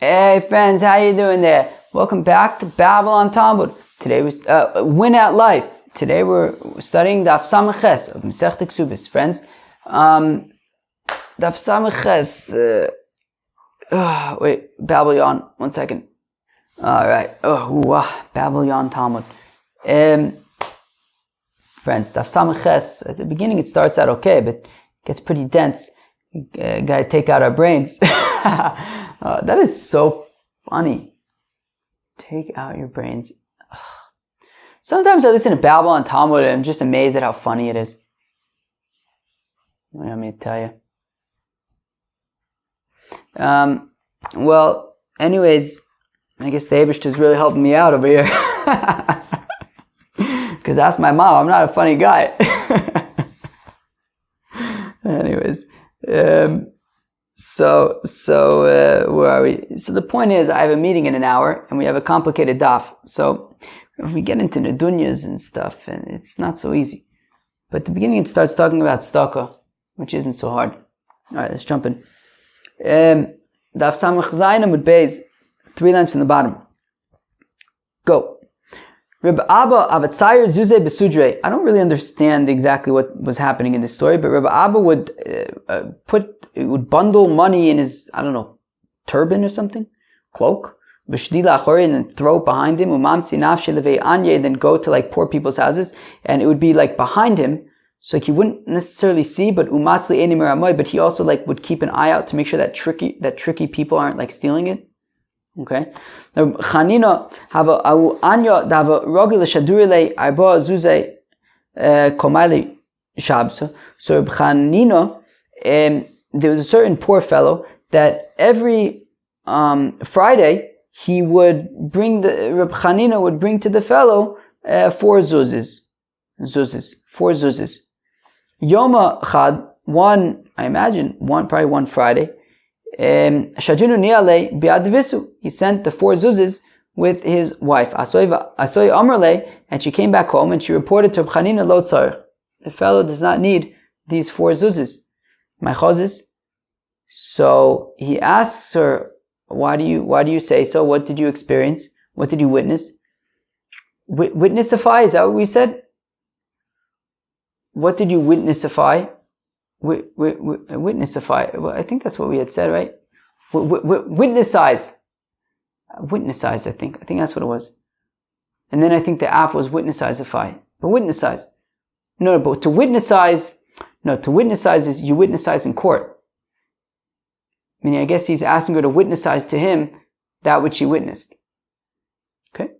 Hey friends, how you doing there? Welcome back to Babylon Talmud. Today we Win at Life. Today we're studying Daf Samach Ches of Masechta Ksubis. Friends, Daf Samach Ches. Wait, Babylon. 1 second. All right. Babylon Talmud. Friends, Daf Samach Ches. At the beginning it starts out okay, but it gets pretty dense. Gotta take out our brains. That is so funny. Take out your brains. Ugh. Sometimes I listen to Babylon Talmud and I'm just amazed at how funny it is. What do you want me to tell you? Well, anyways, I guess the Eibishter is really helping me out over here. Because that's my mom. I'm not a funny guy. Anyways. So where are we? So the point is, I have a meeting in an hour, and we have a complicated daf. So if we get into nedunyas and stuff, and it's not so easy. But at the beginning, it starts talking about tzedakah, which isn't so hard. All right, let's jump in. Daf samach zayin amud beis, 3 lines from the bottom. Go. Reb Abba avatzayir zuzeh besudre. I don't really understand exactly what was happening in this story, but Reb Abba would would bundle money in his, I don't know, turban or something, cloak, and then throw it behind him, then go to like poor people's houses, and it would be like behind him, so like he wouldn't necessarily see, but but he also like would keep an eye out to make sure that tricky people aren't like stealing it. Okay. Chanina have a anya have a rogil shadurile arba zuze komaili shabsa. So Chanina, there was a certain poor fellow that every Friday he would bring Reb Chanina would bring to the fellow 4 zuzes. 4 zuzes. Yoma chad, probably one Friday. Shajinu niale biadvisu. He sent the 4 zuzes with his wife. Asoy Amrle, and she came back home and she reported to Reb Chanina lo tzarich. The fellow does not need these 4 zuzes. My chazis. So he asks her, why do you say so? What did you experience? What did you witness? Witnessify, is that what we said? What did you witnessify? Witnessify. Well, I think that's what we had said, right? Witnessize. Witnessize, I think. I think that's what it was. And then I think the app was witnessify. But witnessize. No, but to witnessize is you witnessize in court. Meaning, I guess he's asking her to witnessize to him that which she witnessed. Okay?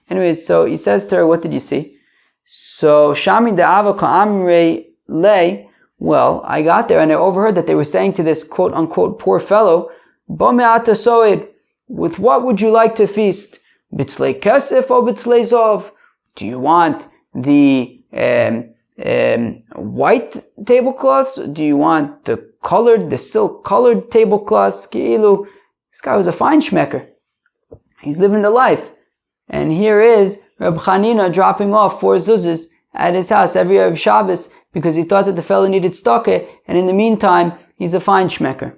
Anyways, so he says to her, what did you see? So, Shami da'ava ka'amre lei. Well, I got there and I overheard that they were saying to this quote-unquote poor fellow, Bo me'ata soid, with what would you like to feast? Bitzlei kesef or bitzlei zov? Do you want the white tablecloths? Do you want the silk colored tablecloths? Ki'ilu, this guy was a fine schmecker. He's living the life. And here is Reb Chanina dropping off 4 zuzes at his house every Erev Shabbos because he thought that the fellow needed tzedakah, and in the meantime, he's a fine schmecker.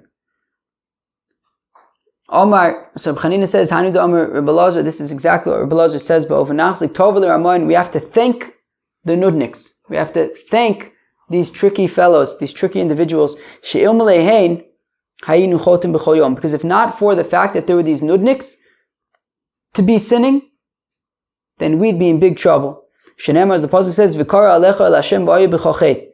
Omar, so Reb Chanina says, Hanu da Omar Reb Elazar, this is exactly what Reb Elazar says, but overnachtlich tovel Ramoin, we have to thank the nudniks. We have to thank these tricky fellows, these tricky individuals. Because if not for the fact that there were these nudniks to be sinning, then we'd be in big trouble. Shenemar, as the pasuk says, V'kara alecha el Hashem b'ayu b'chochet.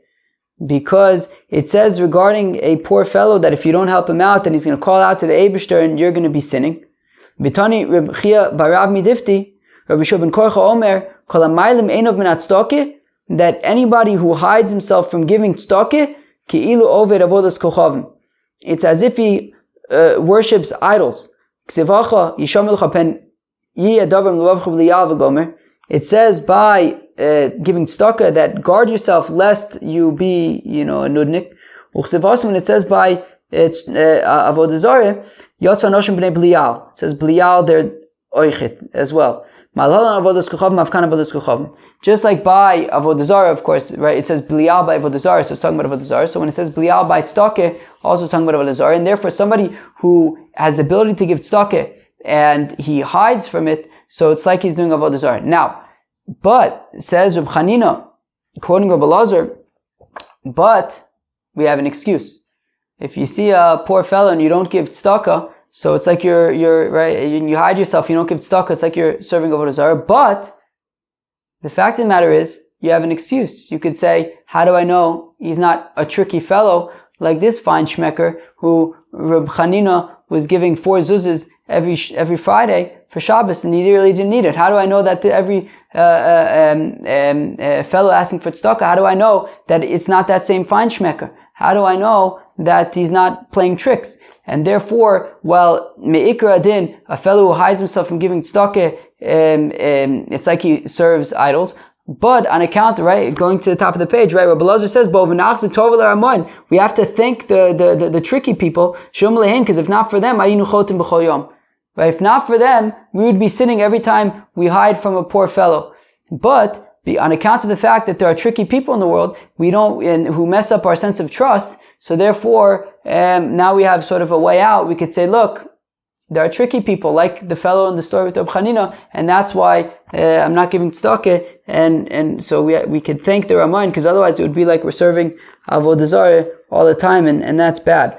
Because it says regarding a poor fellow that if you don't help him out, then he's going to call out to the Eibishter and you're going to be sinning. V'tani Reb Chia barav midifti, Rabbi Shua ben Korcha omer, kol hamaylim einov min hatzedakah, that anybody who hides himself from giving tzedakah, ki'ilu oved avodas kochavim. It's as if he worships idols. Ksivacha yishamilcha pen yiyadavam l'vavcha v'liyal v'gomer. It says by giving tzedakah that guard yourself lest you be, a nudnik. When it says by avodah zareh, yotza noshim b'nei Belial. It says Belial they're oichet as well. Just like by avodah zarah, of course, right? It says blial by avodah zarah, so it's talking about avodah zarah. So when it says blial by tzedakah, also it's talking about avodah zarah. And therefore, somebody who has the ability to give tzedakah and he hides from it, so it's like he's doing avodah zarah. Now, but says Reb Chanina, quoting Reb Elazar, but we have an excuse. If you see a poor fellow and you don't give tzedakah, so it's like you're right, you hide yourself, you don't give tzedakah, it's like you're serving avodah zarah. But the fact of the matter is, you have an excuse. You could say, how do I know he's not a tricky fellow like this fine shmecker who Reb Chanina was giving 4 zuzas every Friday for Shabbos and he really didn't need it? How do I know that every fellow asking for tzedakah, how do I know that it's not that same fine shmecker? How do I know that he's not playing tricks? And therefore, well, me'ikar adin, a fellow who hides himself from giving tzedakah, it's like he serves idols. But on account, right, going to the top of the page, right, Rabbi Elazar says, we have to thank the tricky people, because if not for them, right, if not for them, we would be sinning every time we hide from a poor fellow. But on account of the fact that there are tricky people in the world, who mess up our sense of trust, so therefore, now we have sort of a way out. We could say, look, there are tricky people, like the fellow in the story with Reb Chanina, and that's why I'm not giving tzedakah, and so we could thank the Ramayim, because otherwise it would be like we're serving avodah zarah all the time, and that's bad.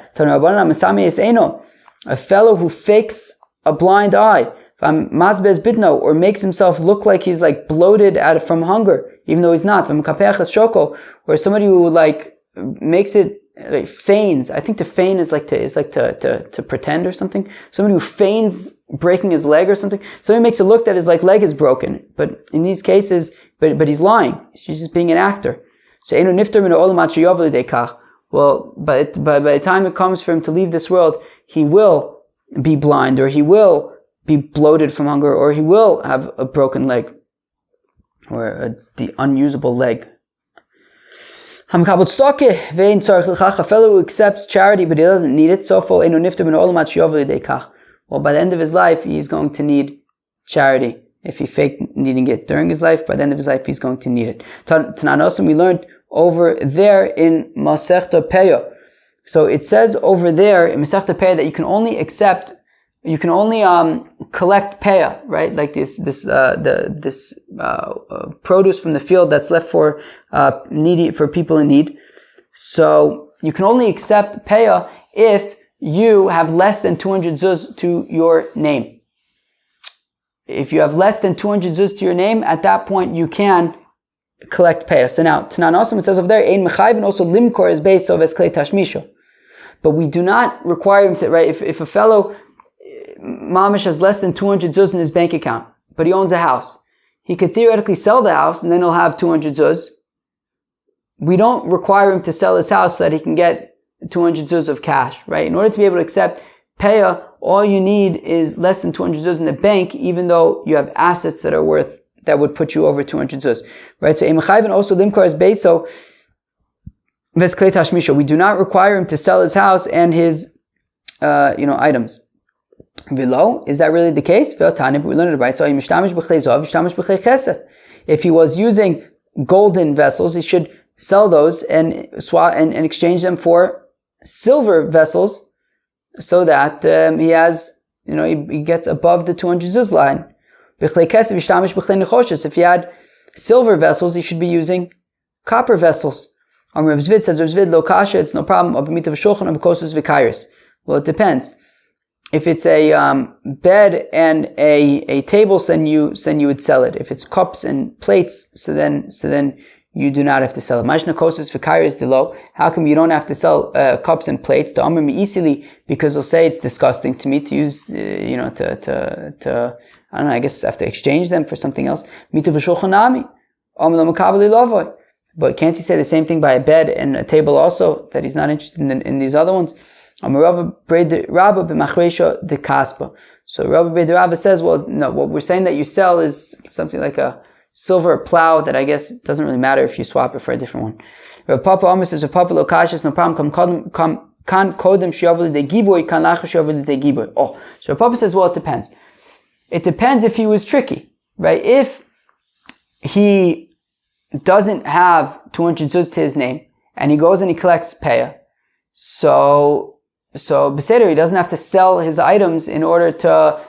A fellow who fakes a blind eye, or makes himself look like he's like bloated from hunger, even though he's not. Or somebody who like makes it, like, feigns. I think to feign is like to pretend or something. Somebody who feigns breaking his leg or something. Somebody makes it look that his leg is broken, but in these cases, but he's lying. He's just being an actor. So well, by the time it comes for him to leave this world, he will be blind, or he will be bloated from hunger, or he will have a broken leg, or the unusable leg. A fellow who accepts charity but he doesn't need it, well, by the end of his life he's going to need charity. If he faked needing it during his life, by the end of his life he's going to need it. Tananosim, we learned over there in Masechta Peah. So it says over there in Masechta Peah that you can only collect peah, right? Like this produce from the field that's left for people in need. So you can only accept peah if you have less than 200 zuz to your name. If you have less than 200 zuz to your name, at that point you can collect peah. So now, Tanan also, it says over there, ein mechayv, and also limkor is based of esklei tashmisho. But we do not require him to, right? If a fellow Mamish has less than 200 zuz in his bank account, but he owns a house, he could theoretically sell the house and then he'll have 200 zuz. We don't require him to sell his house so that he can get 200 zuz of cash, right? In order to be able to accept peah, all you need is less than 200 zuz in the bank, even though you have assets that would put you over 200 zuz, right? So Emachayv also limkar is based, so we do not require him to sell his house and his items. Below, is that really the case? We learned it right. So if he was using golden vessels, he should sell those and exchange them for silver vessels, so that he has, he gets above the 200 zuz line. If he had silver vessels, he should be using copper vessels. Rav Zvid says, Rav Zvid lo kasha, it's no problem. Well, it depends. If it's a bed and a table, then you would sell it. If it's cups and plates, so then you do not have to sell it. Mashna kosas v'kairis delo. How come you don't have to sell cups and plates? To amr easily, because they'll say it's disgusting to me to use, I don't know, I guess I have to exchange them for something else. Mitu v'shulchanami. But can't he say the same thing by a bed and a table also, that he's not interested in these other ones? So Rabbi Brei Rabba says, well, no, what we're saying that you sell is something like a silver plow that I guess doesn't really matter if you swap it for a different one. Rav Papa Omer says, Rav Papa Lokashis, no problem, kan kodem shiavli de giboy, kan lacha shiavli de giboy. Oh, so Rav Papa says, well, it depends. It depends if he was tricky. right? If he doesn't have 200 zuz to his name, and he goes and he collects payah, so Beseder, he doesn't have to sell his items in order to,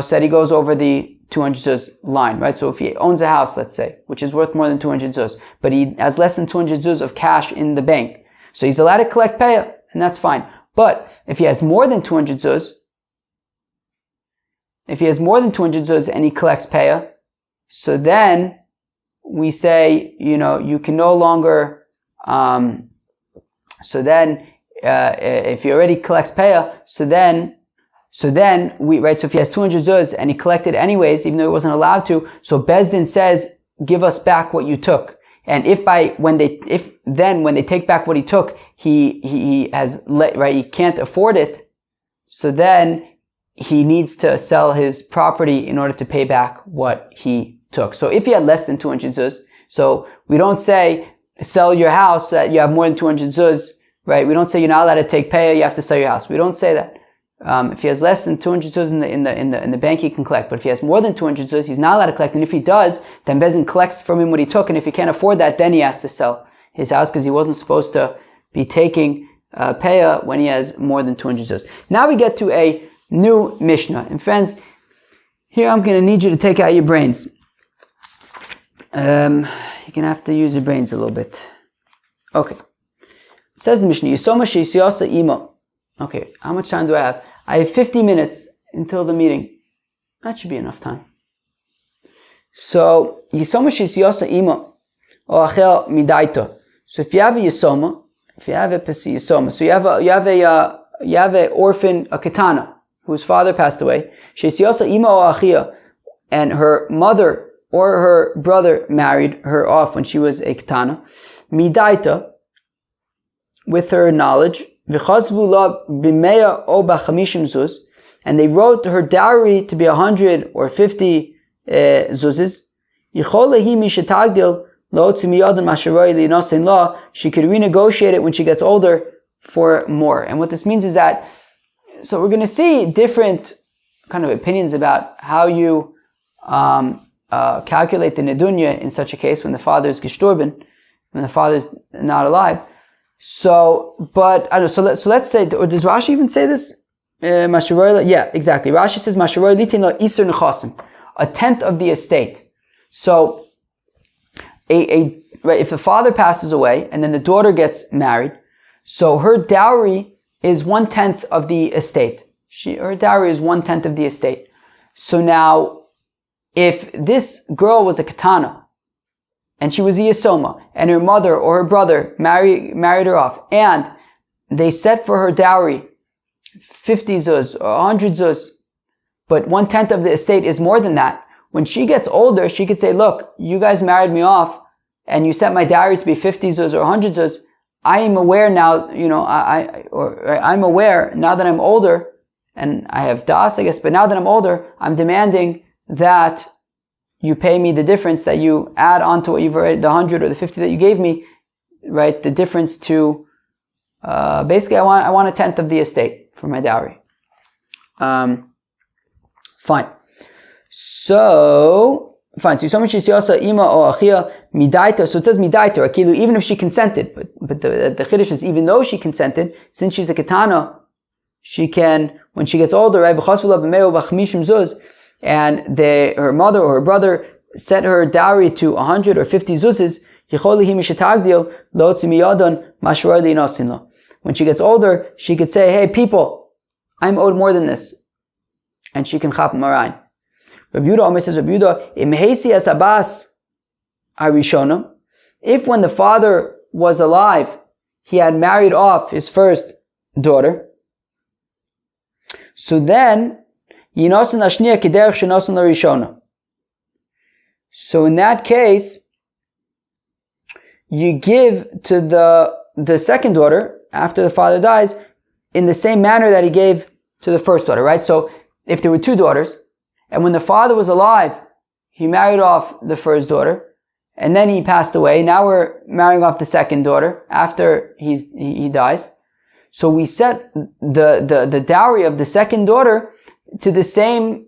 said he goes over the 200 zuz line, right? So if he owns a house, let's say, which is worth more than 200 zuz, but he has less than 200 zuz of cash in the bank, so he's allowed to collect payah, and that's fine. But if he has more than 200 zuz, and he collects payah, so then we say, you can no longer, if he already collects payah, so then if he has 200 zuz and he collected anyways, even though he wasn't allowed to, so Bezdin says, give us back what you took. And when they take back what he took, he can't afford it, so then he needs to sell his property in order to pay back what he took. So if he had less than 200 zuz, so we don't say sell your house that you have more than 200 zuz, right? We don't say you're not allowed to take payah, you have to sell your house. We don't say that. If he has less than 200 zuz in the bank, he can collect. But if he has more than 200 zuz, he's not allowed to collect. And if he does, then Bezdin collects from him what he took. And if he can't afford that, then he has to sell his house because he wasn't supposed to be taking payah when he has more than 200 zuz. Now we get to a new Mishnah. And friends, here I'm going to need you to take out your brains. You're going to have to use your brains a little bit. Okay. It says the Mishnah, Yisoma she'isiyasa ima. Okay, how much time do I have? I have 50 minutes until the meeting. That should be enough time. So, Yisoma she'isiyasa ima, or achel midaito. So if you have a Yisoma, if you have a Pesi Yisoma, so you have a orphan, a Ketana, whose father passed away, she'isiyasa ima or achia, and her mother or her brother married her off when she was a Ketana, midaita, with her knowledge, v'chazvu la b'meya o b'chamishim zuz, and they wrote her dowry to be 100 or 50 zuzes. Yichol lehi mishetagdil lo tzimiyadon masharoi li'nosein la. She could renegotiate it when she gets older for more. And what this means is that, so we're going to see different kind of opinions about how you calculate the nedunya in such a case when the father is gestorben, when the father is not alive. So, but I don't know. So let's say, or does Rashi even say this? Yeah, exactly. Rashi says Masharoi litin lo iser nechasim, a tenth of the estate. So, if the father passes away and then the daughter gets married, so her dowry is 1/10 of the estate. Her dowry is 1/10 of the estate. So now, if this girl was a katana, and she was a Yisoma, and her mother or her brother married her off, and they set for her dowry 50 zuz or 100 zuz, but 1/10 of the estate is more than that. When she gets older, she could say, look, you guys married me off, and you set my dowry to be 50 zuz or 100 zuz. I am aware now, I'm aware now that I'm older, and I have das, I guess, but now that I'm older, I'm demanding that you pay me the difference, that you add on to what you've already, the 100 or the 50 that you gave me, right? The difference to, basically I want 1/10 of the estate for my dowry. Fine. So so much is also ima or achia midaita. So it says midaita, akilu, even if she consented. But the chiddush is, even though she consented, since she's a ketana, she can, when she gets older, and her mother or her brother set her dowry to 100 or 50 zuzes, when she gets older, she could say, hey people, I'm owed more than this. And she can chap marayin. Rabbi Yehuda Omer says, Rabbi Yehuda, imhesi as abas harishona, if when the father was alive, he had married off his first daughter, so then, so in that case, you give to the second daughter, after the father dies, in the same manner that he gave to the first daughter, right? So, if there were two daughters, and when the father was alive, he married off the first daughter, and then he passed away, now we're marrying off the second daughter, after he dies. So we set the dowry of the second daughter to the same,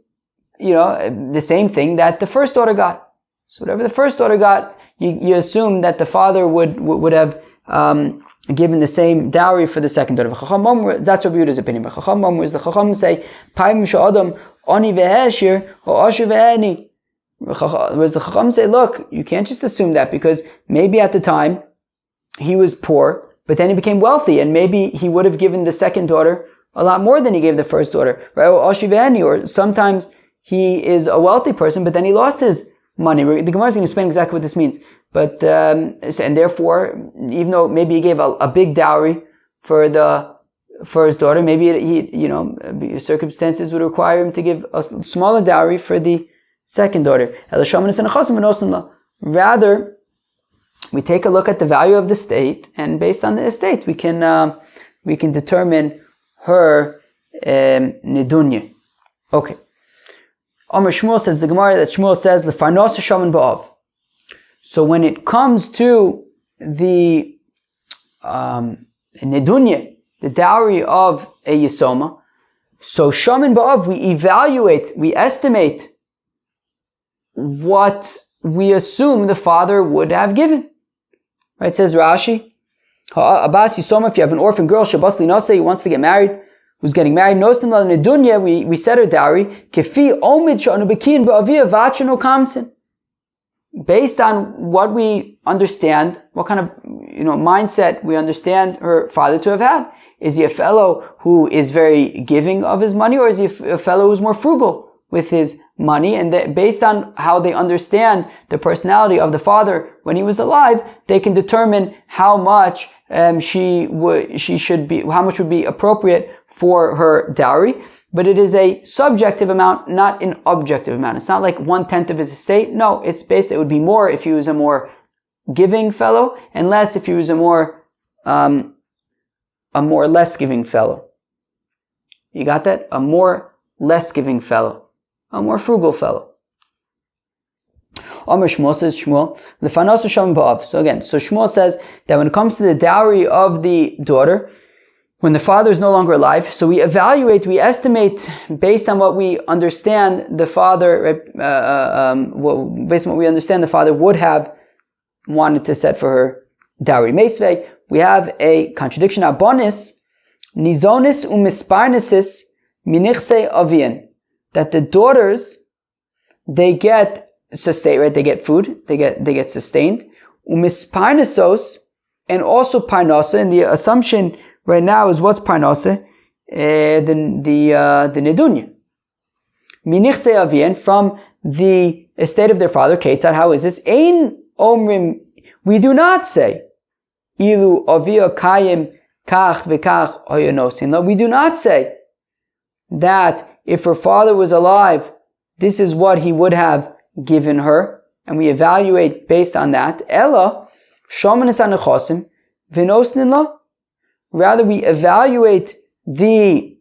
the same thing that the first daughter got. So whatever the first daughter got, you assume that the father would have given the same dowry for the second daughter. That's Rabbi Yehuda's opinion. But Chacham is the Chacham say, Paim she'adam ani veheshir or asher ve'eni. Whereas the Chacham say, look, you can't just assume that, because maybe at the time he was poor, but then he became wealthy, and maybe he would have given the second daughter a lot more than he gave the first daughter. Right? Or sometimes he is a wealthy person, but then he lost his money. The Gemara is going to explain exactly what this means. But and therefore, even though maybe he gave a big dowry for his daughter, maybe circumstances would require him to give a smaller dowry for the second daughter. Rather, we take a look at the value of the estate, and based on the estate, we can determine her nedunya. Okay. Amar Shmuel says, the Gemara that Shmuel says, Lefarnos shaman ba'av. So when it comes to the nedunya, the dowry of a yisoma, so shaman ba'av, we estimate what we assume the father would have given. Right, says Rashi, Abbas Yisoma, if you have an orphan girl, Shabas Linase, who wants to get married, who's getting married, Nostim la nedunya, we set her dowry, Kefi omid sha'anu bekin ba'aviyah v'achanu kamtsin. Based on what we understand, what kind of mindset we understand her father to have had. Is he a fellow who is very giving of his money, or is he a fellow who's more frugal with his money? And based on how they understand the personality of the father when he was alive, they can determine how much how much would be appropriate for her dowry. But it is a subjective amount, not an objective amount. It's not like 1/10 of his estate. No, it would be more if he was a more giving fellow, and less if he was a more less giving fellow. You got that? A more less giving fellow. A more frugal fellow. Amar Shmuel says, Shmuel, Lefanos Sham Ba'av. So again, Shmuel says that when it comes to the dowry of the daughter, when the father is no longer alive, so we estimate based on what we understand the father, based on what we understand the father would have wanted to set for her dowry. Meisvei, we have a contradiction. Abonis, nizonis umisparnesis minichse avian. That the daughters, they get sustained, right? They get food, they get sustained. Umisparnesos, and also parnasa, and the assumption right now is what's parnasa? The nedunya. Minichse avian, from the estate of their father. Ketzad, how is this? Ein omrim, we do not say, ilu avia kayim kach v'kach oyanosin. No, we do not say that if her father was alive, this is what he would have given her, and we evaluate based on that. Ella shomanis anachosim v'nosnin la. Rather, we evaluate the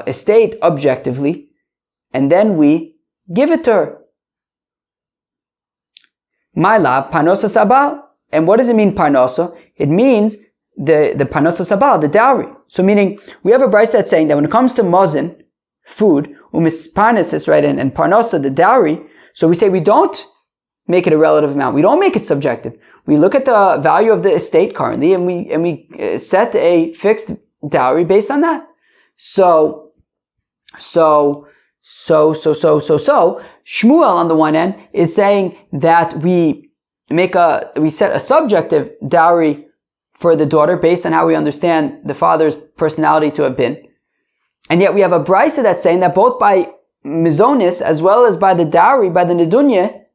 estate objectively, and then we give it to her. My love, parnosa sabal. And what does it mean, parnosa? It means the parnosa sabal, the dowry. So meaning, we have a brayso that's saying that when it comes to mazon, food, umisparnesis, right, and parnosa, the dowry, so we say we don't make it a relative amount. We don't make it subjective. We look at the value of the estate currently, and we set a fixed dowry based on that. So Shmuel on the one end is saying that we set a subjective dowry for the daughter based on how we understand the father's personality to have been. And yet we have a brayso that's saying that both by mizonis as well as by the dowry, by the nedunya,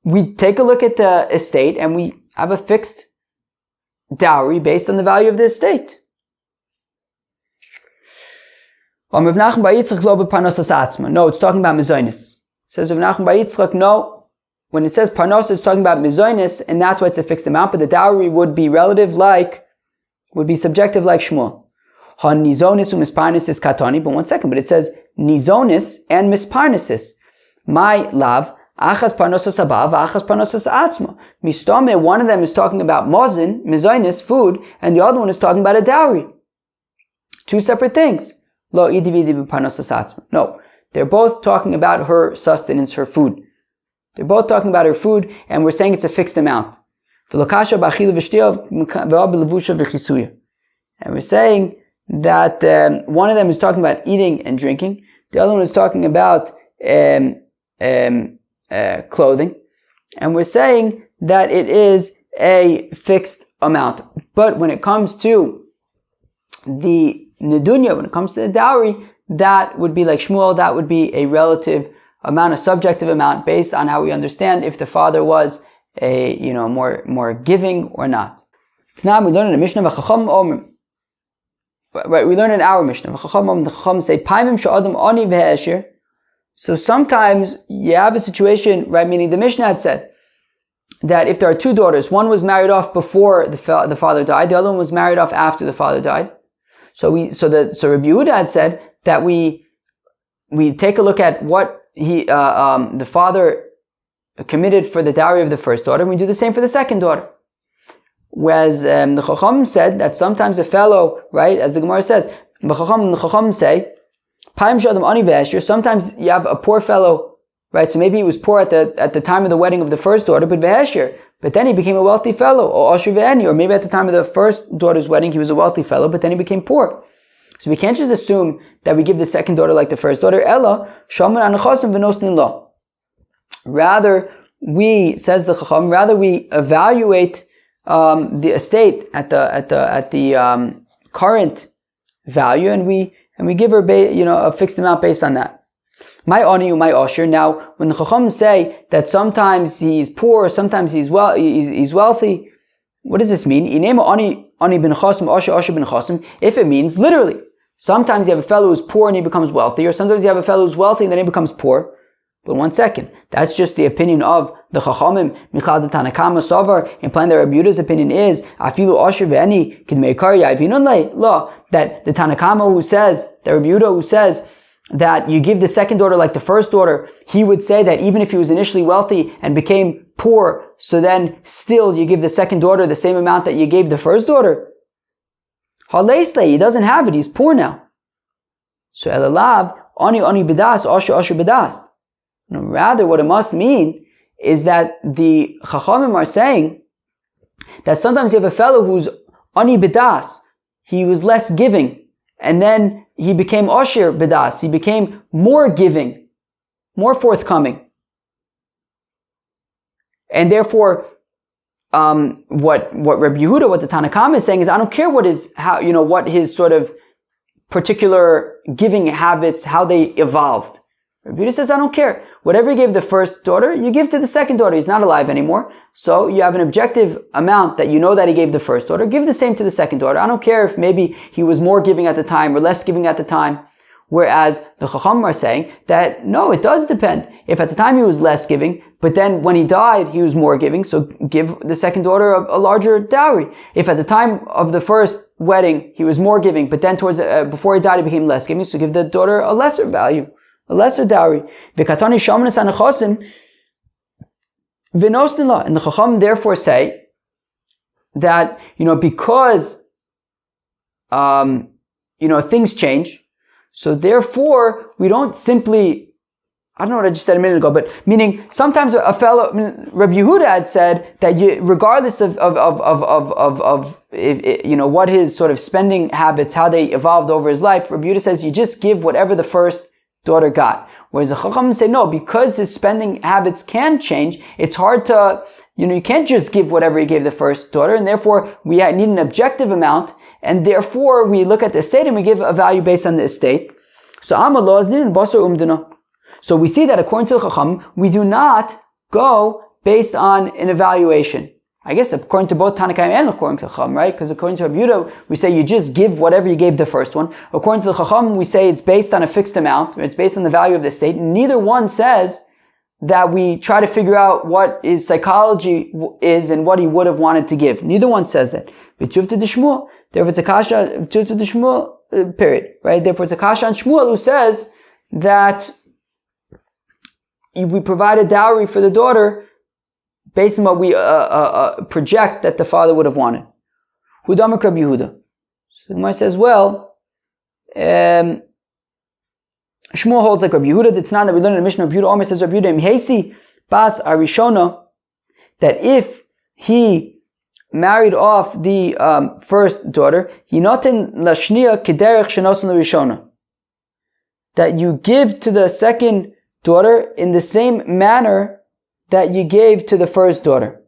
we take a look at the estate and we have a fixed dowry based on the value of the estate. No, it's talking about mizonis. Says Rav Nachman Bar Yitzchak, no. When it says parnosa, it's talking about mizonis, and that's why it's a fixed amount, but the dowry would be subjective like Shmuel. Nizonis umisparnesis katani, but 1 second, but it says nizonis and misparnesis. My love, achas parnosas haba, achas parnosas atzma. Mistome, one of them is talking about mazon, mizonis, food, and the other one is talking about a dowry. Two separate things. Lo idividi parnosas atzma. No. They're both talking about her sustenance, her food. They're both talking about her food, and we're saying it's a fixed amount. And we're saying that one of them is talking about eating and drinking. The other one is talking about clothing. And we're saying that it is a fixed amount. But when it comes to the nedunya, when it comes to the dowry, that would be like Shmuel, that would be a relative amount, a subjective amount, based on how we understand if the father was a, more giving or not. Now we learn in the Mishnah, right, we learn in our Mishnah, the Chacham say, so sometimes you have a situation, right, meaning the Mishnah had said that if there are two daughters, one was married off before the father died, the other one was married off after the father died. So Rabbi Yehuda had said that we take a look at what the father committed for the dowry of the first daughter, and we do the same for the second daughter. Whereas the Chacham said that sometimes a fellow, right, as the Gemara says, the Chacham say, sometimes you have a poor fellow, right? So maybe he was poor at the time of the wedding of the first daughter, but then he became a wealthy fellow, or maybe at the time of the first daughter's wedding he was a wealthy fellow, but then he became poor. So we can't just assume that we give the second daughter like the first daughter. Rather, says the Chacham, we evaluate the estate at the current value, and we give her a fixed amount based on that. My ani, my osher. Now, when the Chacham say that sometimes he's poor, sometimes he's wealthy, what does this mean? If it means literally, sometimes you have a fellow who's poor and he becomes wealthy, or sometimes you have a fellow who's wealthy and then he becomes poor. But one second, that's just the opinion of the Chachamim. Michal the Tanakama Sovar, implying that Rabbi Yehuda's opinion is afilu osher ve'eni kidmei karya ivinun law, that the Tanakama who says, that Rabbi Yehuda who says that you give the second daughter like the first daughter, he would say that even if he was initially wealthy and became poor, so then still you give the second daughter the same amount that you gave the first daughter. Haleisle, he doesn't have it, he's poor now. So elalav, ani bidas, osher bidas. No, rather, what it must mean is that the Chachamim are saying that sometimes you have a fellow who's ani bidas, he was less giving, and then he became osher bidas, he became more giving, more forthcoming. And therefore, what Rabbi Yehuda, what the Tanakama is saying is, I don't care what his sort of particular giving habits, how they evolved. Rabbi Yehuda says, I don't care. Whatever you gave the first daughter, you give to the second daughter. He's not alive anymore. So you have an objective amount that you know that he gave the first daughter. Give the same to the second daughter. I don't care if maybe he was more giving at the time or less giving at the time. Whereas the Chacham are saying that no, it does depend. If at the time he was less giving, but then when he died he was more giving, so give the second daughter a larger dowry. If at the time of the first wedding he was more giving, but then before he died he became less giving, so give the daughter a lesser value, a lesser dowry. And the Chacham therefore say that because things change, so therefore we don't simply, I don't know what I just said a minute ago, but meaning sometimes a fellow, Rabbi Yehuda had said that regardless of what his sort of spending habits, how they evolved over his life, Rabbi Yehuda says you just give whatever the first daughter got. Whereas the Chacham say no, because his spending habits can change, it's hard to, you can't just give whatever he gave the first daughter, and therefore we need an objective amount, and therefore we look at the estate and we give a value based on the estate. So So we see that according to the Chacham, we do not go based on an evaluation. I guess according to both Tanakhama and according to the Chacham, right? Because according to Rabbi Yehuda, we say you just give whatever you gave the first one. According to the Chacham, we say it's based on a fixed amount. It's based on the value of the estate. Neither one says that we try to figure out what his psychology is and what he would have wanted to give. Neither one says that. Therefore it's a kasha to the Shmuel period, right? Therefore it's a kasha on Shmuel who says that we provide a dowry for the daughter based on what we project that the father would have wanted. Hudamak Rabbi Yehuda. So the Gemara says, well, Shmuel holds like Rabbi Yehuda. It's not that we learn in the Mishnah. Rabbi Yehuda Omer says Rabbi Yehuda Imhesi Bas Arishona, that if he married off the first daughter, Yinoten Lashnia Kederech Shenosen Larishona, that you give to the second daughter in the same manner that you gave to the first daughter.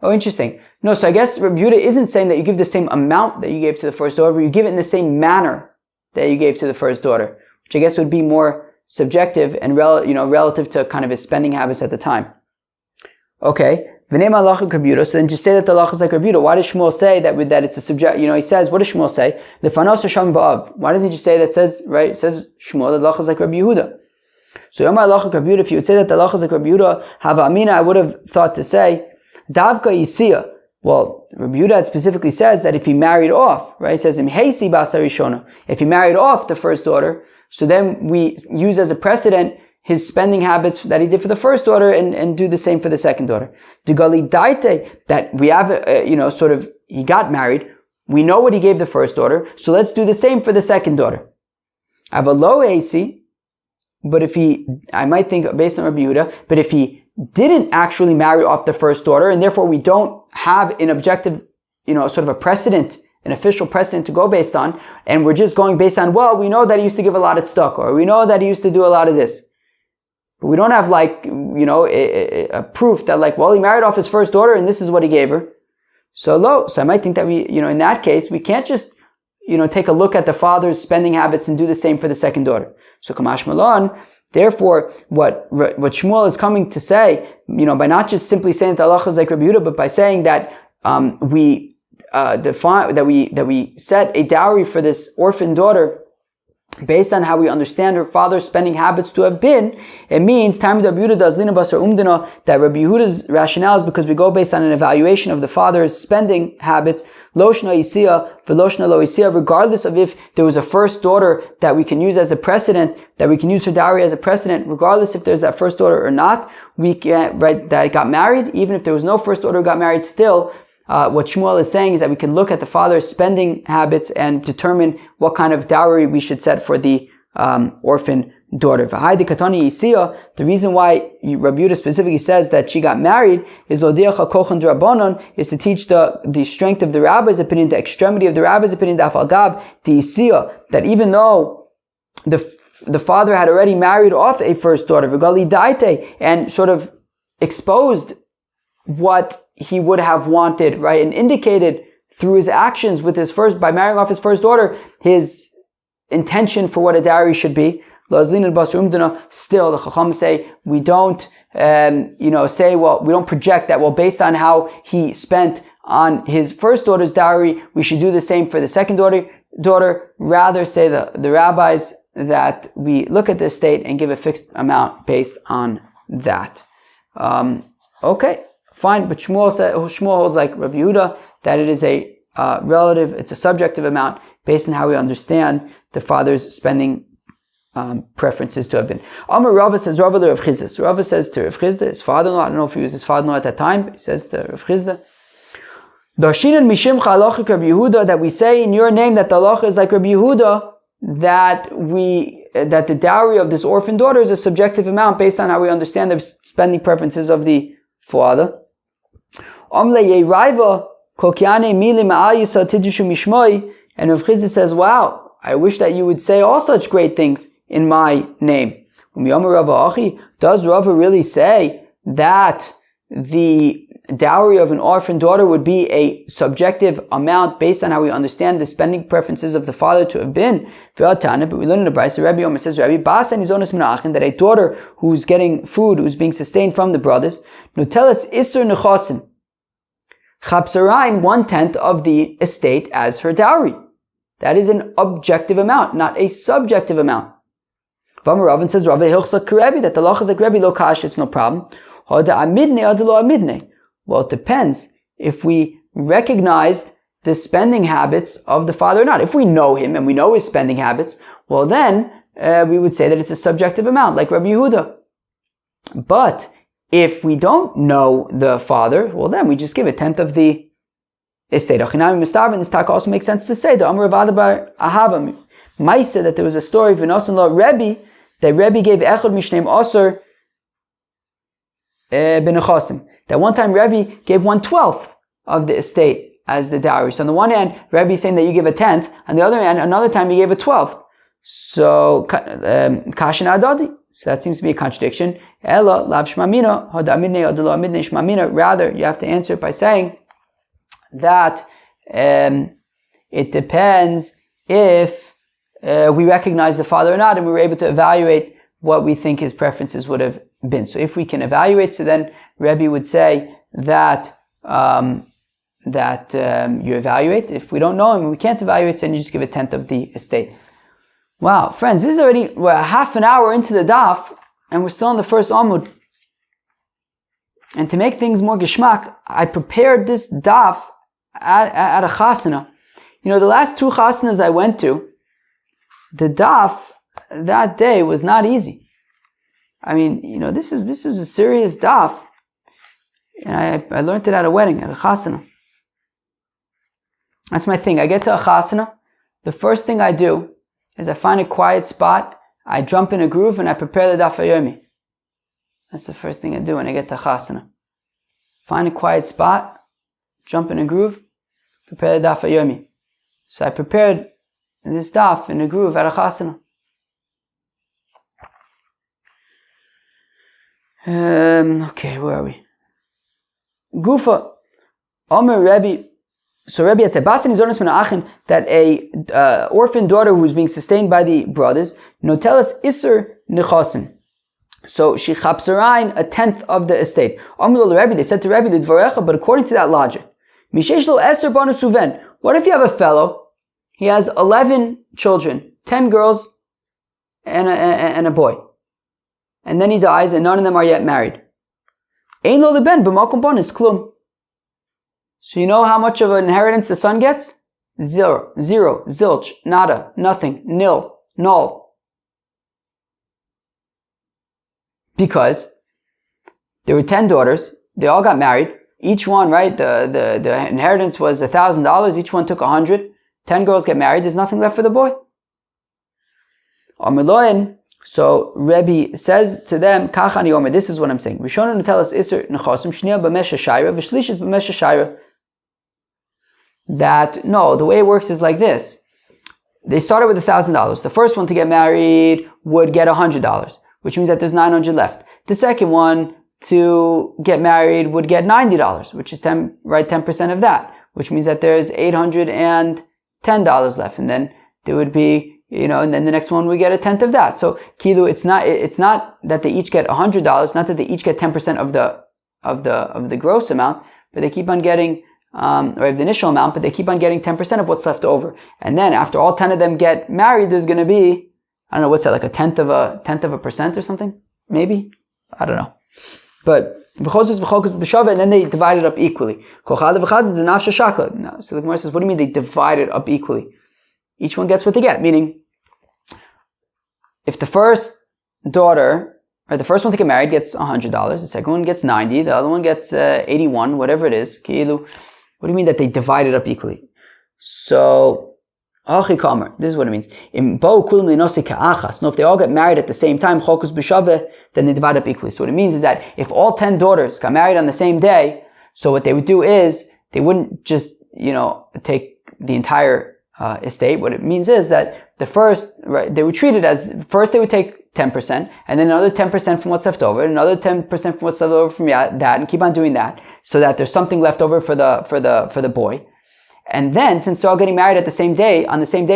Interesting. No, so I guess Rabbi Yehuda isn't saying that you give the same amount that you gave to the first daughter, but you give it in the same manner that you gave to the first daughter, which I guess would be more subjective and relative to kind of his spending habits at the time. Okay. So then just say that the halacha is like Rabbi Yehuda. Why does Shmuel say that it's a subject? He says, what does Shmuel say? Why doesn't he just say that says, right? It says Shmuel that the halacha is like Rabbi Yehuda. So if you would say that the halacha is like Rabbi Yehuda, Hava Amina, I would have thought to say, Davka Yisiya. Well, Rabbi Yehuda specifically says that if he married off, right? He says, Imhesi Basarishona. If he married off the first daughter, so then we use as a precedent his spending habits that he did for the first daughter and do the same for the second daughter. Dugali Daite, that we have, he got married. We know what he gave the first daughter, so let's do the same for the second daughter. I have a low AC, but I might think based on Rabbi Yehuda, but if he didn't actually marry off the first daughter, and therefore we don't have an objective, sort of a precedent, an official precedent to go based on, and we're just going based on, well, we know that he used to give a lot of tzedakah, or we know that he used to do a lot of this. But we don't have a proof that he married off his first daughter and this is what he gave her. So I might think that in that case, we can't just, take a look at the father's spending habits and do the same for the second daughter. So Kamash Malon, therefore, what Shmuel is coming to say, by not just simply saying that the halacha is like Rabbi Yehuda, but by saying that we set a dowry for this orphan daughter based on how we understand her father's spending habits to have been, it means that Rabbi Yehuda's rationale is because we go based on an evaluation of the father's spending habits, regardless of if there was a first daughter that we can use as a precedent, that we can use for dowry as a precedent, regardless if there's that first daughter or not, we can, that got married, even if there was no first daughter who got married, still, what Shmuel is saying is that we can look at the father's spending habits and determine what kind of dowry we should set for the orphan daughter. The reason why Rabbi Yehuda specifically says that she got married is to teach the strength of the rabbi's opinion, the extremity of the rabbi's opinion, that even though the father had already married off a first daughter, and sort of exposed what he would have wanted, right, and indicated through his actions by marrying off his first daughter, his intention for what a dowry should be. Still, the Chacham say we don't, we don't project that. Well, based on how he spent on his first daughter's dowry, we should do the same for the second daughter. Rather, say the rabbis that we look at the estate and give a fixed amount based on that. Okay. Fine, but Shmuel holds like Rabbi Yehuda that it is a relative, it's a subjective amount based on how we understand the father's spending preferences to have been. Amar Rava says, Rava to Rav Chisda. Rava says to Rav Chisda, his father-in-law, I don't know if he was his father-in-law at that time, but he says to Rav Chisda, Darshinan mishimcha halachik Rabbi Yehuda, that we say in your name that the halacha is like Rabbi Yehuda, that the dowry of this orphan daughter is a subjective amount based on how we understand the spending preferences of the father. And Rav Chisda says, wow, I wish that you would say all such great things in my name. Does Rava really say that the dowry of an orphan daughter would be a subjective amount based on how we understand the spending preferences of the father to have been? But we learn in the Brisa, Rabbi Omer says, that a daughter who's getting food, who's being sustained from the brothers, Nutelas Isur Nechosim, Chapsarain 1/10 of the estate as her dowry. That is an objective amount, not a subjective amount. Rav says, that the halacha is like Rebbe, lo kash, it's no problem. Well, it depends if we recognized the spending habits of the father or not. If we know him and we know his spending habits, well then we would say that it's a subjective amount, like Rabbi Yehuda. But if we don't know the father, well then we just give 1/10 of the estate. Achinami Mistav, this talk also makes sense to say the Amr Vadabar Ahava Maisa, that there was a story of Vinosan Lo Rebbe, that Rebbe gave Echad Mishneim Osir Benechosim. That one time Rebbe gave 1/12 of the estate as the dowry. So on the one hand, Rebbe is saying that you give a 10th. On the other hand, another time he gave a 12th. So Kashin Adadi. So that seems to be a contradiction. Ella lav shmamina hod amidnei odelo amidnei shmamina. Rather, you have to answer it by saying that it depends if we recognize the father or not, and we were able to evaluate what we think his preferences would have been. So if we can evaluate, so then Rebbe would say that you evaluate. If we don't know him, we can't evaluate, then you just give a 10th of the estate. Wow, friends, this is already, we're half an hour into the daf, and we're still on the first Amud. And to make things more geschmack, I prepared this daf at a chasana. You know, the last 2 chasanas I went to, the daf that day was not easy. I mean, you know, this is a serious daf. And I learned it at a wedding, at a chasana. That's my thing. I get to a chasana, the first thing I do is I find a quiet spot, I jump in a groove, and I prepare the daf yomi. That's the first thing I do when I get to chasana. Find a quiet spot, jump in a groove, prepare the daf yomi. So I prepared this daf in a groove at a chasana. Okay, where are we? Gufa, Omer Rebbe. So Rebbe had said, that a orphan daughter who was being sustained by the brothers, notelas iser nechasim. So she chapsarain a 10th of the estate. They said to Rebbe, but according to that logic, what if you have a fellow, he has 11 children, 10 girls and a boy, and then he dies and none of them are yet married. Ein lo leben b'makom bonus klum. So you know how much of an inheritance the son gets? Zero, zilch, nada, nothing, nil, null. Because there were 10 daughters, they all got married, each one, right, the inheritance was $1,000, each one took 100, 10 girls get married, there's nothing left for the boy. So Rebbe says to them, Kachani Omer, this is what I'm saying. Rishonu netelas iser nechosim, shniya b'mesha shayra, v'shlishis b'mesha shayra. That, no, the way it works is like this. They started with $1,000. The first one to get married would get $100, which means that there's 900 left. The second one to get married would get $90, which is 10% of that, which means that there's $810 left. And then there would be, and then the next one would get a 10th of that. So, Kilu, it's not that they each get $100, not that they each get 10% of the gross amount, but they keep on getting, or of the initial amount, but they keep on getting 10% of what's left over. And then after all 10 of them get married, there's going to be, I don't know, what's that, like a tenth of a percent or something? Maybe? I don't know. But, and then they divide it up equally. So the Gemara says, what do you mean they divide it up equally? Each one gets what they get, meaning, if the first daughter, or the first one to get married gets $100, the second one gets 90, the other one gets 81, whatever it is, what do you mean that they divide it up equally? So, this is what it means. No, if they all get married at the same time, then they divide up equally. So what it means is that if all 10 daughters got married on the same day, so what they would do is, they wouldn't just, take the entire estate. What it means is that the first, right, they would treat it as, first they would take 10%, and then another 10% from what's left over, another 10% from what's left over from that, and keep on doing that, so that there's something left over for the boy. And then, since they're all getting married on the same day,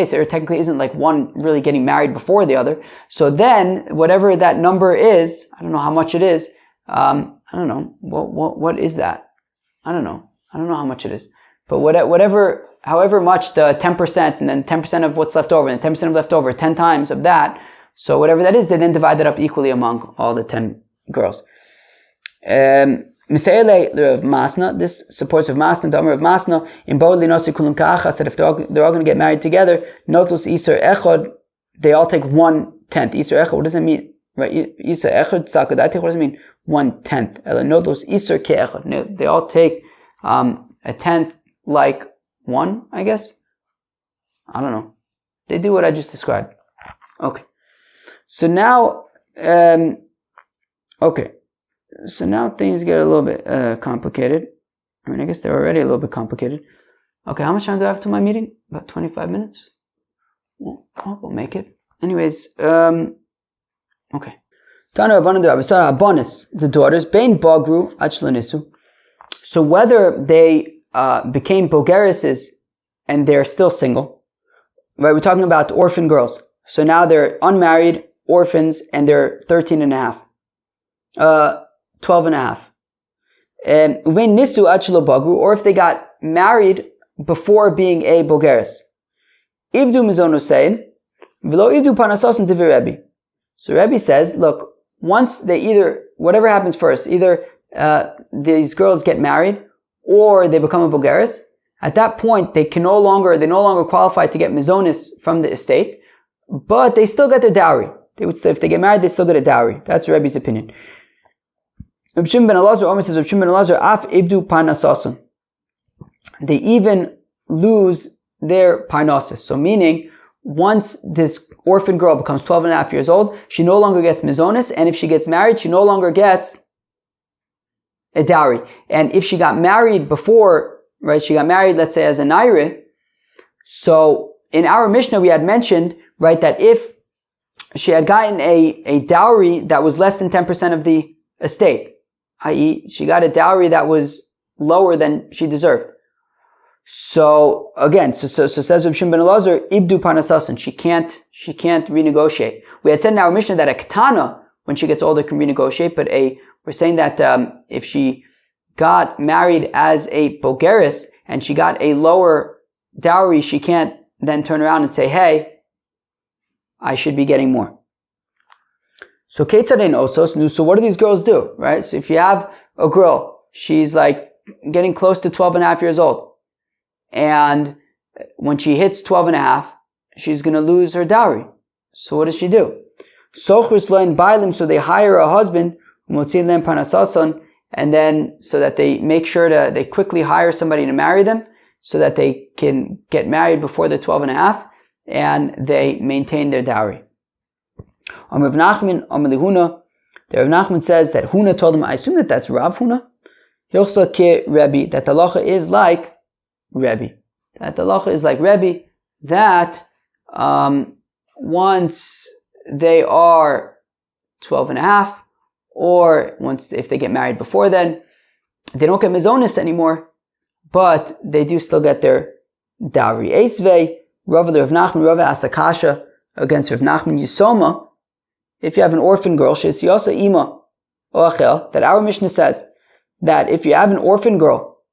so there technically isn't like one really getting married before the other. So then, whatever that number is, I don't know how much it is, I don't know, what is that? I don't know how much it is. But however much the 10%, and then 10% of what's left over, and 10% of left over, 10 times of that, so whatever that is, they then divide it up equally among all the 10 girls. Masna, this supports of Masna, the Amr of Masna, in that if they're all going to get married together, notlus iser echod, they all take 1/10. Iser echod, what does it mean? Right? Iser echod sakadati, what does it mean? 1/10. Notlus iser ke echod. They all take a 10th like one, I guess. I don't know. They do what I just described. Okay. So now, So now things get a little bit complicated. I mean, I guess they're already a little bit complicated. Okay, how much time do I have to my meeting? About 25 minutes? Well, we'll make it. Anyways, okay. The daughters, Bain Bagru Achlanisu. So whether they became Bogereses and they're still single, right? We're talking about orphan girls. So now they're unmarried, orphans, and they're 13 and a half. 12 and a half. When Nisu Achlo Bagru, or if they got married before being a Bogeres. Ibdu Mizono saying, Velo Ibdu Panasasan Divi Rebbe. So Rebbe says, look, once they either, whatever happens first, either these girls get married or they become a Bogeres, at that point they no longer qualify to get Mizonis from the estate, but they still get their dowry. If they get married, they still get a dowry. That's Rebbe's opinion. Reb Shimon ben Elazar, Omer says, Reb Shimon ben Elazar, Af Ibdu Parnasasun. They even lose their Parnasis. So meaning, once this orphan girl becomes 12 and a half years old, she no longer gets Mizonis, and if she gets married, she no longer gets a dowry. And if she got married before, right, she got married, let's say, as a Naira, so in our Mishnah we had mentioned, right, that if she had gotten a dowry that was less than 10% of the estate, i.e., she got a dowry that was lower than she deserved. So again, so says Reb Shimon ben Elazar, Ibdu Parnasasan, she can't renegotiate. We had said in our Mishnah that a Ketana, when she gets older, can renegotiate, but we're saying that if she got married as a Bogeres and she got a lower dowry, she can't then turn around and say, hey, I should be getting more. So Ketzadein Osos, so what do these girls do, right? So if you have a girl, she's like getting close to 12 and a half years old, and when she hits 12 and a half, she's going to lose her dowry. So what does she do? Sochus lein bailim, so they hire a husband, motzin lein panasason, and then so that they make sure they quickly hire somebody to marry them, so that they can get married before they're 12 and a half, and they maintain their dowry. Rav Nachman, Huna, the Rav Nachman says that Huna told him, I assume that that's Rav Huna, Hilchsa ke Rebbe, that the halacha is like Rebbe. That the halacha is like Rebbe, that once they are 12 and a half, or if they get married before then, they don't get mizonis anymore, but they do still get their dowry. Eisvei, Rav Nachman, Rav Asakasha, against Rav Nachman Yisoma, if you have an orphan girl, Shesiyosa Ima Oachel, that our Mishnah says that if you have an orphan girl,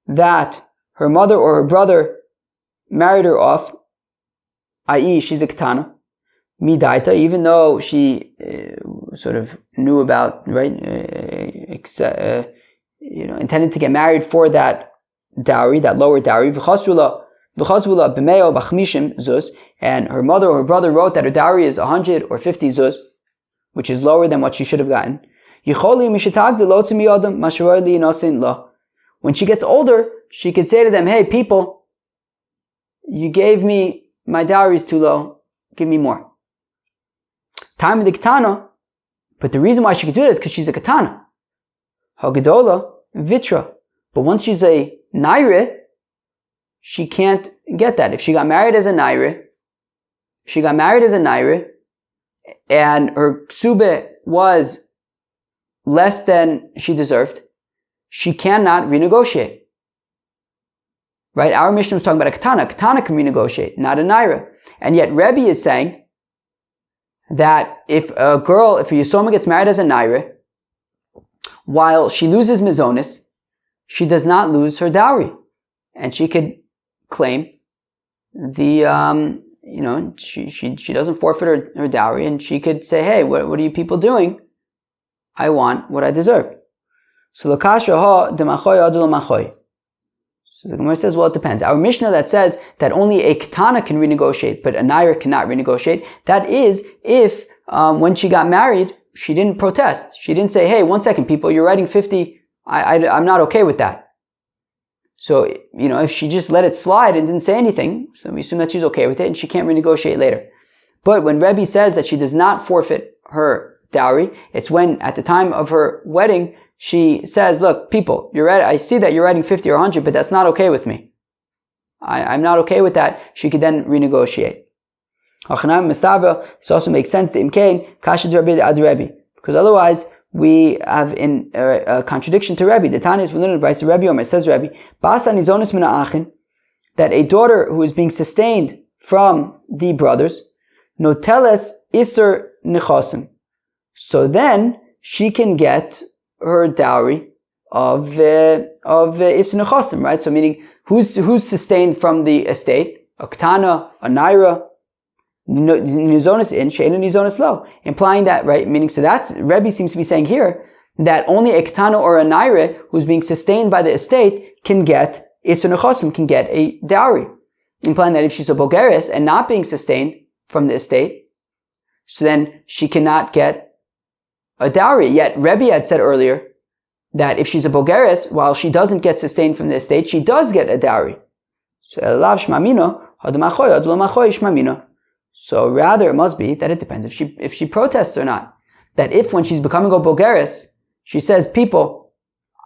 that her mother or her brother married her off, i.e. she's a Ketana, Midaita, even though she sort of knew about, right, intended to get married for that dowry, that lower dowry, and her mother or her brother wrote that her dowry is 100 or 50 zuz, which is lower than what she should have gotten. When she gets older, she could say to them, hey people, you gave me, my dowry is too low, give me more. Time of the Ketana, but the reason why she could do that is because she's a Ketana. Hagadola, Vitra. But once she's a Naira, she can't get that. If she got married as a Naira, and her Ksubis was less than she deserved, she cannot renegotiate. Right? Our Mishnah was talking about a Ketana. A Ketana can renegotiate, not a Naira. And yet Rebbe is saying that if a Yisoma gets married as a Naira, while she loses Mizonis, she does not lose her dowry. And she could claim she doesn't forfeit her dowry, and she could say, hey, what are you people doing? I want what I deserve. So the Gemara says, well, it depends. Our Mishnah that says that only a Ketana can renegotiate, but a Naira cannot renegotiate, that is if when she got married, she didn't protest. She didn't say, hey, 1 second, people, you're writing 50, I'm not okay with that. So, if she just let it slide and didn't say anything, so we assume that she's okay with it and she can't renegotiate later. But when Rebbe says that she does not forfeit her dowry, it's when at the time of her wedding, she says, look, people, I see that you're writing 50 or 100, but that's not okay with me. I'm not okay with that. She could then renegotiate. This also makes sense, because otherwise we have in a contradiction to Rebbe. The Tanya is within the Rebbe Omer, says Rebbe, that a daughter who is being sustained from the brothers, noteles iser nechosim. So then she can get her dowry of iser nechosim, right? So meaning who's sustained from the estate? A ktana, a naira, nizonis in, she'ena nizonis lo. Implying that, right? Meaning, so that's, Rebbe seems to be saying here that only a ktana or a naira who's being sustained by the estate can get iser nechosim, can get a dowry. Implying that if she's a bogeres and not being sustained from the estate, so then she cannot get a dowry. Yet Rebbe had said earlier that if she's a bogeres, while she doesn't get sustained from the estate, she does get a dowry. So rather it must be that it depends if she protests or not. That if when she's becoming a bogeres, she says, people,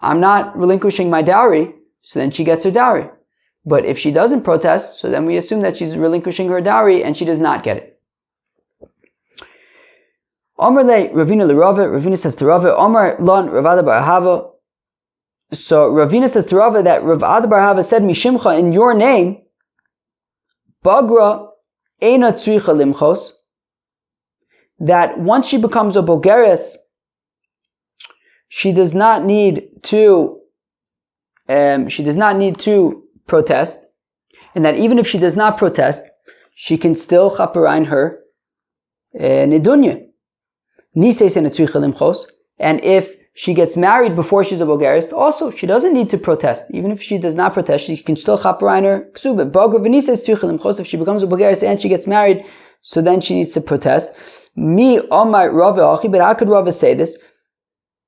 I'm not relinquishing my dowry, so then she gets her dowry. But if she doesn't protest, so then we assume that she's relinquishing her dowry and she does not get it. Omer le Ravina l'Rava. Ravina says to Rava, Omer lon Rav Ada bar Hava. So Ravina says to Rava that Rav Ada bar Hava said, Mishimcha, in your name, Bagra eina tzricha limchos, that once she becomes a bogeres, she does not need to protest, and that even if she does not protest, she can still chaparain her nedunya. And if she gets married before she's a bogeres, also she doesn't need to protest. Even if she does not protest, she can still chaparain her ksubis. If she becomes a bogeres and she gets married, so then she needs to protest. Mi omar Rava achi, but how could Rava say this?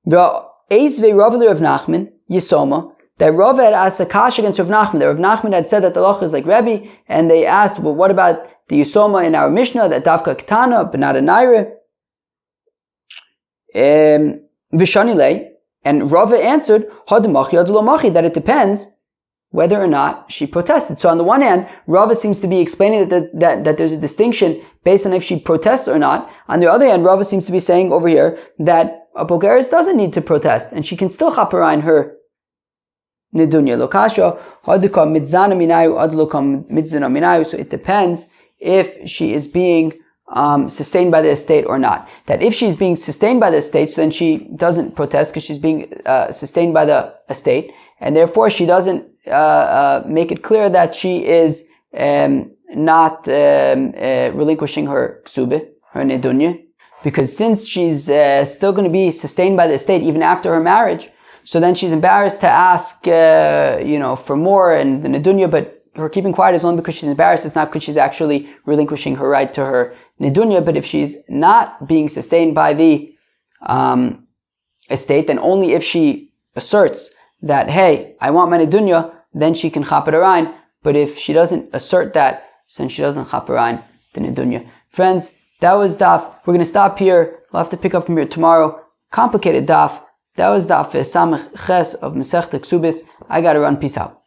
Eisvei Rava Rav Nachman Yisoma, that Rava had asked a kasha against Rav Nachman. That Rav Nachman had said that the loch is like Rebbe, and they asked, well, what about the Yisoma in our Mishnah, that Davka Ketana, but not a Naira? Vishanile, and Rava answered, that it depends whether or not she protested. So on the one hand, Rava seems to be explaining that there's a distinction based on if she protests or not. On the other hand, Rava seems to be saying over here that a bogeres doesn't need to protest, and she can still chaparain her nedunya lokasha hadukam mitzana minayu adlukam mitzana minayu. So it depends if she is being sustained by the estate or not. That if she's being sustained by the estate, so then she doesn't protest because she's being sustained by the estate, and therefore she doesn't make it clear that she is not relinquishing her ksubis, her nedunya, because since she's still going to be sustained by the estate even after her marriage, so then she's embarrassed to ask for more and the nedunya, but her keeping quiet is only because she's embarrassed. It's not because she's actually relinquishing her right to her nedunya. But if she's not being sustained by the estate, then only if she asserts that, hey, I want my nedunya, then she can chaparain. But if she doesn't assert that, then she doesn't chaparain the nedunya. Friends, that was daf. We're going to stop here. We'll have to pick up from here tomorrow. Complicated daf. That was daf Samech Ches of Masechta Ksubis. I got to run. Peace out.